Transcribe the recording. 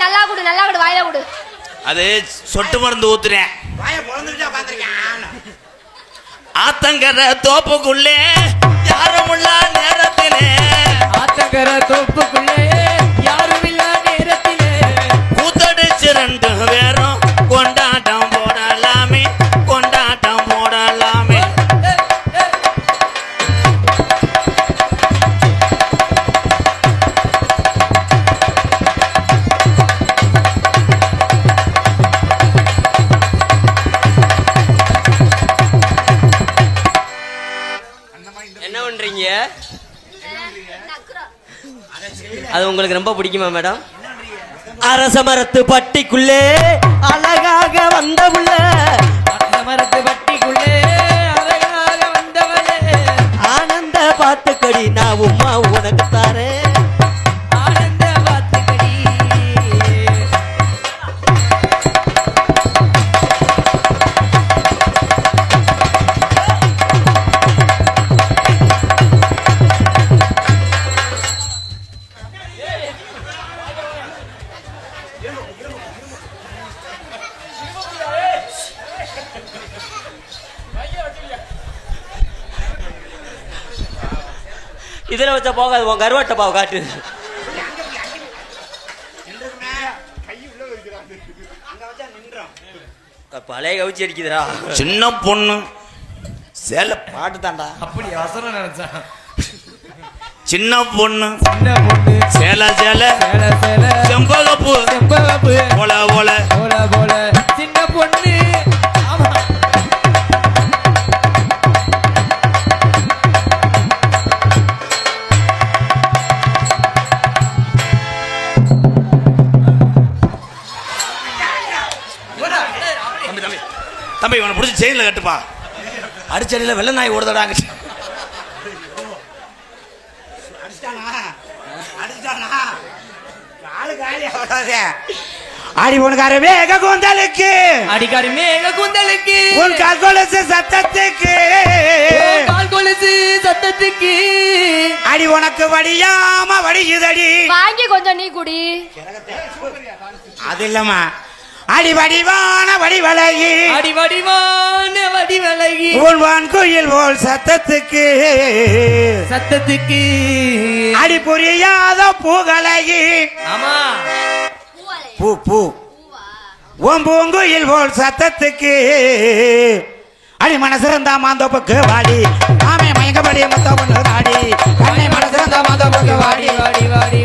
நல்லா குடு வாயில குடு. அது சொட்டு மருந்து ஊத்துறேன். ஆத்தங்கர தோப்புக்குள்ளே யாரும் இல்ல நேரத்திலே, ஆத்தங்கர தோப்புக்குள்ளே யாரும் இல்ல நேரத்திலே, கூத்தடிச்சு ரெண்டு பேரும் கொண்டாட்டம் போடலாமே, கொண்டாட்டம் போடலாமே. என்ன பண்றீங்க? அது உங்களுக்கு ரொம்ப பிடிக்குமா மேடம்? அரச மரத்து பட்டிக்குள்ளே அழகாக வந்தவுள்ள, அரச மரத்து பட்டிக்குள்ளே அழகாக வந்தவளே, ஆனந்த பாத்துக்கடி நான் உம்மா உனக்கு தாரேன், ஆனந்த பாத்துக்கடி. இதுல வச்சா போகாது, உன் கருவாட்ட பாவ காட்டு. பழைய கவிச்சி அடிக்குதுடா. சின்ன பொண்ணு சேல பாட்டு தாண்டா. அப்படி அவசரம் நினைச்சா. சின்ன பொண்ணு சின்ன பொண்ணு சேல சேல சேல சேல செம்பகப்பூ செம்பகப்பூ போல போல போல போல சின்ன பொண்ணு. ஆமா தம்பி இவனை பிடிச்சி செயின்ல கட்டுப்பா. அடிச்சடியில வெள்ள நாய் ஓடுதாடாங்க. அடி உனக்கார மேக கூந்தலுக்கு, அடிக்காரி மேக கூந்தலுக்கு, உன் கால் கொலுசு சத்தத்துக்கு, கால் கொலுசு சத்தத்துக்கு, அடி உனக்கு வடியாம வடியுதடி. வாங்கி கொஞ்சம் நீ குடி. அது இல்லம்மா, அடி வடிவான வடிவழகி, அடி வடிவான வடிவழகி, உன் வான் குயில் போல் சத்தத்துக்கு, சத்தத்துக்கு, அடி புரியாத பூகலகி. ஆமா பூ பூ உன் பூங்குயில் போல் சத்தத்துக்கு, அடி மனசிறந்தா மாந்தோப்புக்கு வாடி, ஆமை மயங்கபடி மொத்த பொண்ணு தாடி, கண்ணை மனசிறந்தா மாந்தோப்புக்கு வாடி வாடி வாடி